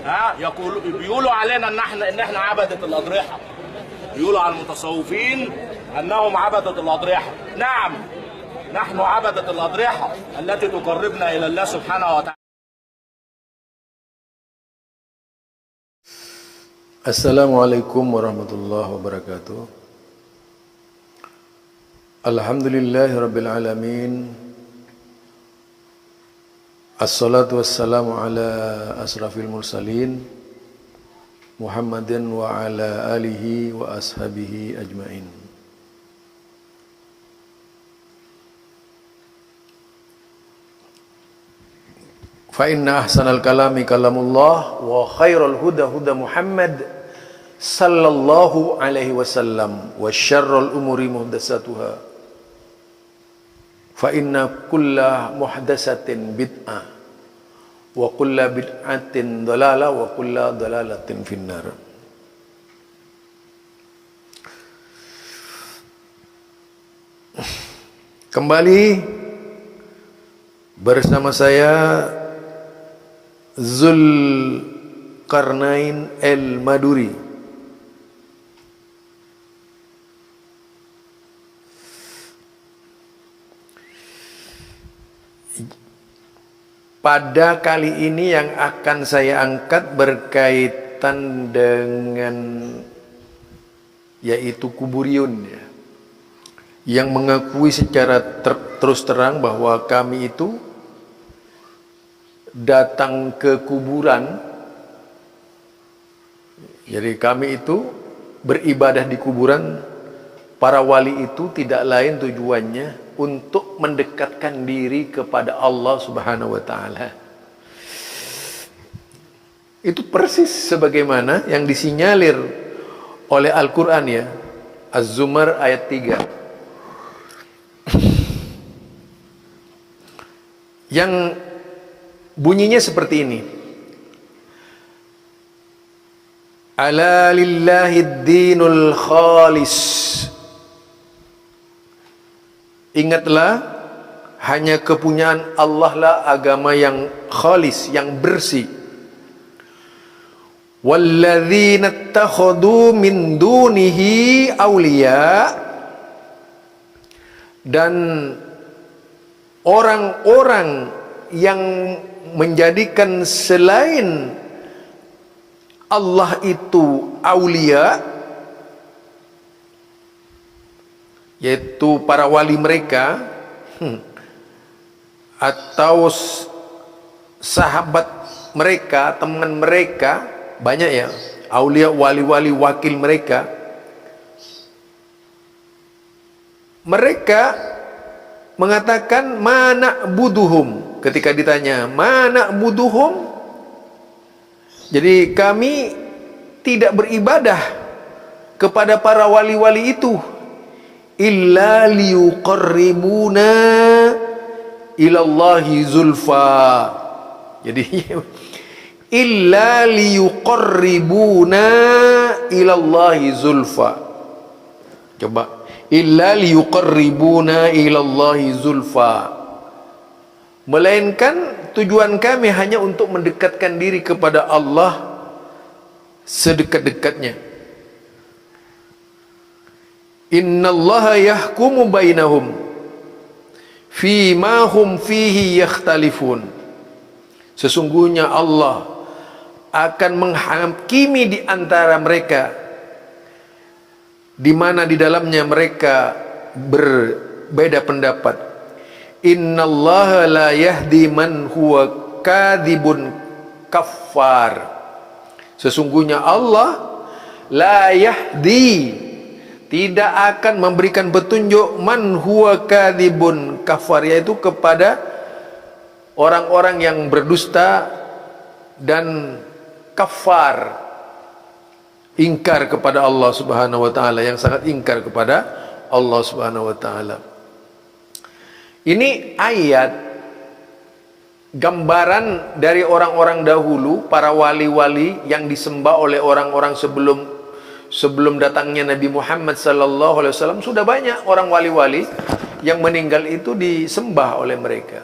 ها بيقولوا علينا ان احنا عبدة الاضرحة. بيقولوا على المتصوفين انهم عبدة الاضرحة. نعم، نحن عبدة الاضرحة التي تقربنا الى الله سبحانه وتعالى. Assalamualaikum warahmatullahi wabarakatuh. Alhamdulillahirabbil alamin. Assalatu wassalamu ala asrafil mursalin Muhammadin wa ala alihi wa ashabihi ajmain. Fa inna ahsanal kalami kalamullah wa khairul huda huda Muhammad sallallahu alaihi wasallam wa syarrul umuri muhdatsatuha fa inna kulla muhdatsatin bid'ah wa kulla bid'atin dhalalah wa kulla dhalalatin finnar. Kembali bersama saya Zulkarnain al-Maduri. Pada kali ini yang akan saya angkat berkaitan dengan yaitu kuburiyun ya, yang mengakui secara terus terang bahwa kami itu datang ke kuburan. Jadi kami itu beribadah di kuburan. Para wali itu tidak lain tujuannya untuk mendekatkan diri kepada Allah Subhanahu wa taala. Itu persis sebagaimana yang disinyalir oleh Al-Qur'an ya. Az-Zumar ayat 3. Yang bunyinya seperti ini. Ala lillahid dinul khalis. Ingatlah, hanya kepunyaan Allah lah agama yang khalis, yang bersih. Walladzina ittakhadhu min dunihi awliya, dan orang-orang yang menjadikan selain Allah itu aulia, yaitu para wali mereka atau sahabat mereka, teman mereka, banyak ya, aulia, wali-wali, wakil mereka. Mereka mengatakan mana buduhum. Ketika ditanya mana buduhum, jadi kami tidak beribadah kepada para wali-wali itu illa liyuqarribuna ilallahi zulfa. Jadi illa liyuqarribuna ilallahi zulfa. Coba, illa liyuqarribuna ilallahi zulfa, melainkan tujuan kami hanya untuk mendekatkan diri kepada Allah sedekat-dekatnya. Innallaha yahkumu bainahum fima hum fihi yakhtalifun. Sesungguhnya Allah akan menghakimi di antara mereka di mana di dalamnya mereka berbeda pendapat. Innallaha la yahdi man huwa kadzibun kaffar. Sesungguhnya Allah la yahdi, tidak akan memberikan petunjuk man huwa kadzibun kafar, yaitu kepada orang-orang yang berdusta dan kafar, ingkar kepada Allah Subhanahu wa taala, yang sangat ingkar kepada Allah Subhanahu wa taala. Ini ayat gambaran dari orang-orang dahulu, para wali-wali yang disembah oleh orang-orang sebelum datangnya Nabi Muhammad sallallahu alaihi wasallam. Sudah banyak orang wali-wali yang meninggal itu disembah oleh mereka.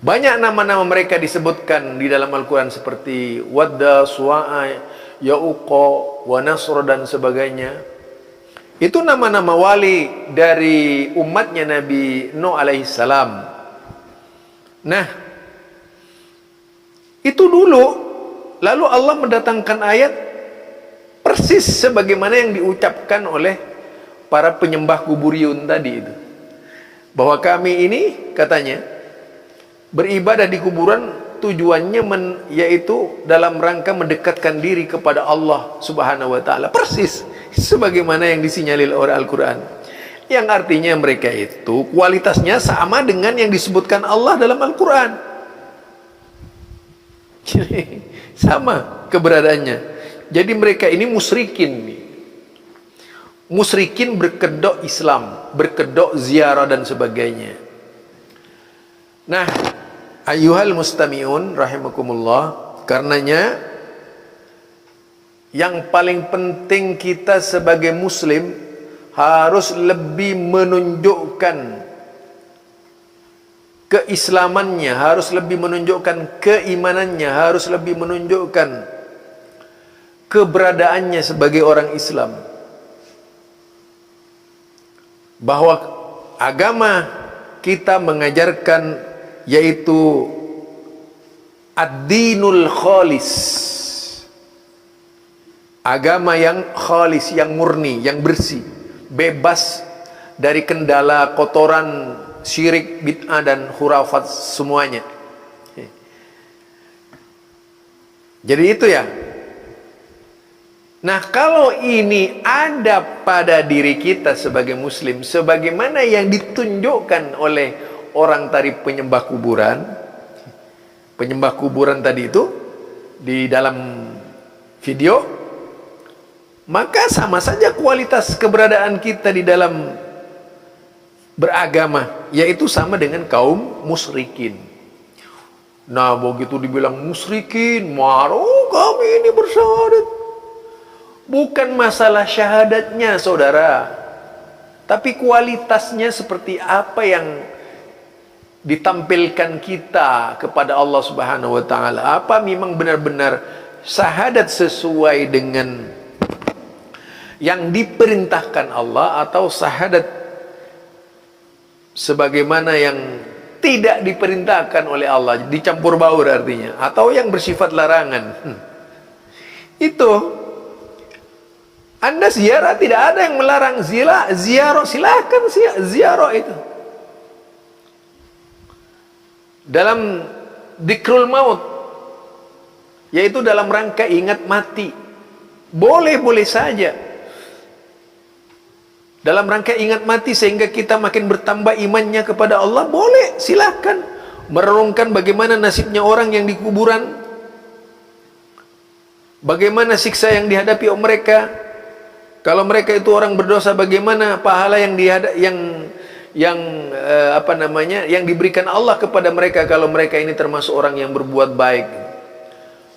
Banyak nama-nama mereka disebutkan di dalam Al-Quran seperti Wadda, Suwa'a, Ya'uqa, wa Nasr dan sebagainya. Itu nama-nama wali dari umatnya Nabi Nuh alaihissalam. Nah, itu dulu, lalu Allah mendatangkan ayat persis sebagaimana yang diucapkan oleh para penyembah kuburiyun tadi itu. Bahwa kami ini katanya beribadah di kuburan tujuannya yaitu dalam rangka mendekatkan diri kepada Allah Subhanahu wa taala. Persis sebagaimana yang disinyalir oleh Al-Qur'an. Yang artinya mereka itu kualitasnya sama dengan yang disebutkan Allah dalam Al-Qur'an. Sama keberadaannya. Jadi mereka ini musyrikin. Musyrikin berkedok Islam, berkedok ziarah dan sebagainya. Nah, ayyuhal mustami'un rahimakumullah, karenanya yang paling penting kita sebagai muslim harus lebih menunjukkan keislamannya, harus lebih menunjukkan keimanannya, harus lebih menunjukkan keberadaannya sebagai orang Islam. Bahwa agama kita mengajarkan yaitu ad-dinul khalis, agama yang khalis, yang murni, yang bersih, bebas dari kendala kotoran syirik, bid'ah dan khurafat semuanya. Jadi itu ya. Nah, kalau ini ada pada diri kita sebagai muslim, sebagaimana yang ditunjukkan oleh orang tadi penyembah kuburan tadi itu di dalam video, maka sama saja kualitas keberadaan kita di dalam beragama, yaitu sama dengan kaum musyrikin. Nah, begitu dibilang musyrikin, marah kami ini bersyahadat. Bukan masalah syahadatnya, saudara, tapi kualitasnya seperti apa yang ditampilkan kita kepada Allah Subhanahu wa taala. Apa memang benar-benar syahadat sesuai dengan yang diperintahkan Allah, atau syahadat sebagaimana yang tidak diperintahkan oleh Allah, dicampur baur artinya, atau yang bersifat larangan. Itu Anda ziarah, tidak ada yang melarang ziarah, silahkan ziarah itu. Dalam dikrul maut, yaitu dalam rangka ingat mati, boleh-boleh saja. Dalam rangka ingat mati sehingga kita makin bertambah imannya kepada Allah, boleh, silahkan. Merenungkan bagaimana nasibnya orang yang di kuburan, bagaimana siksa yang dihadapi oleh mereka. Kalau mereka itu orang berdosa, bagaimana pahala yang diberikan Allah kepada mereka kalau mereka ini termasuk orang yang berbuat baik.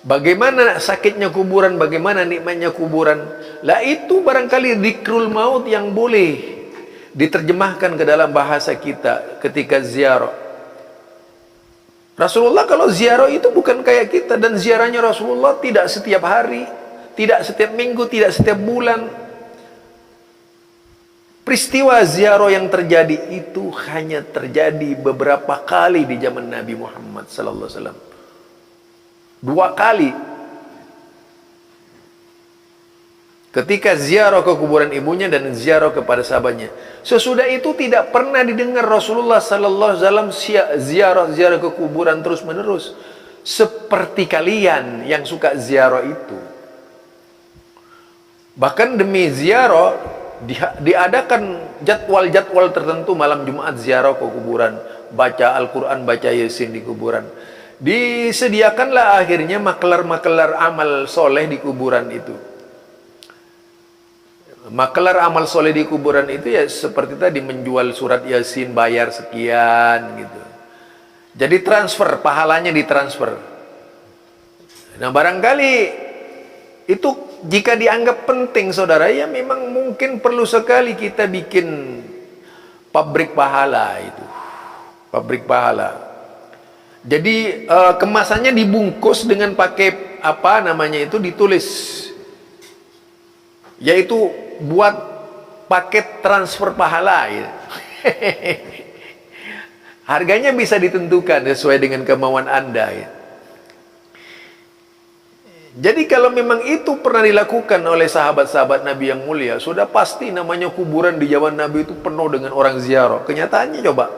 Bagaimana sakitnya kuburan, bagaimana nikmatnya kuburan. Lah itu barangkali dzikrul maut yang boleh diterjemahkan ke dalam bahasa kita ketika ziarah. Rasulullah kalau ziarah itu bukan kayak kita, dan ziarahnya Rasulullah tidak setiap hari, tidak setiap minggu, tidak setiap bulan. Peristiwa ziarah yang terjadi itu hanya terjadi beberapa kali di zaman Nabi Muhammad sallallahu alaihi wasallam. 2 kali. Ketika ziarah ke kuburan ibunya dan ziarah kepada sahabatnya. Sesudah itu tidak pernah didengar Rasulullah sallallahu alaihi wasallam ziarah ke kuburan terus-menerus seperti kalian yang suka ziarah itu. Bahkan demi ziarah diadakan jadwal-jadwal tertentu. Malam Jumat ziarah ke kuburan, baca Al-Quran, baca Yasin di kuburan. Disediakanlah akhirnya makelar-makelar amal soleh di kuburan itu. Makelar amal soleh di kuburan itu ya seperti tadi, menjual surat Yasin, bayar sekian gitu. Jadi transfer, pahalanya ditransfer. Nah, barangkali itu jika dianggap penting, saudara, ya memang mungkin perlu sekali kita bikin pabrik pahala itu. Pabrik pahala. Jadi kemasannya dibungkus dengan pakai apa namanya itu, ditulis, yaitu buat paket transfer pahala ya. Harganya bisa ditentukan sesuai dengan kemauan Anda ya. Jadi kalau memang itu pernah dilakukan oleh sahabat-sahabat Nabi yang mulia, sudah pasti namanya kuburan di zaman Nabi itu penuh dengan orang ziarah. Kenyataannya coba,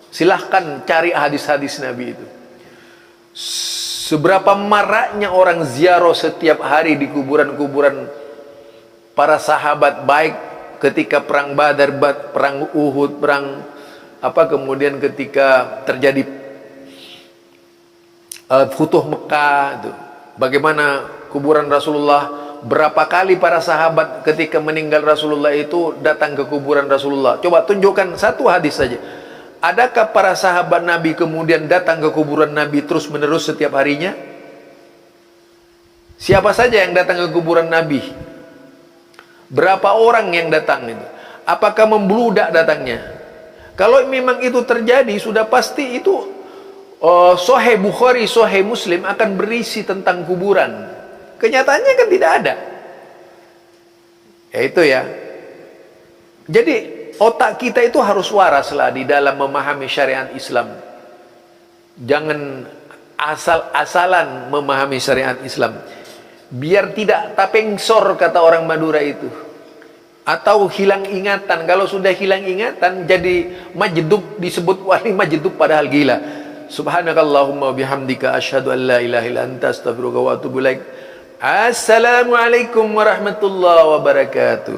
silahkan cari hadis-hadis Nabi itu. Seberapa maraknya orang ziarah setiap hari di kuburan-kuburan para sahabat, baik ketika perang Badar, perang Uhud, perang kemudian ketika terjadi Futuh Mekah itu. Bagaimana kuburan Rasulullah, berapa kali para sahabat ketika meninggal Rasulullah itu datang ke kuburan Rasulullah. Coba tunjukkan satu hadis saja. Adakah para sahabat Nabi kemudian datang ke kuburan Nabi terus menerus setiap harinya? Siapa saja yang datang ke kuburan Nabi? Berapa orang yang datang itu? Apakah membludak datangnya? Kalau memang itu terjadi, sudah pasti itu Sahih Bukhari, Sahih Muslim akan berisi tentang kuburan. Kenyataannya kan tidak ada. Ya itu ya. Jadi otak kita itu harus waraslah di dalam memahami syariat Islam. Jangan asal-asalan memahami syariat Islam. Biar tidak tapengsor, kata orang Madura itu. Atau hilang ingatan. Kalau sudah hilang ingatan jadi majdub, disebut wali majdub padahal gila. Subhanakallahumma bihamdika asyhadu an la ilaha illa anta astaghfiruka wa atubu ilaik. Assalamualaikum warahmatullahi wabarakatuh.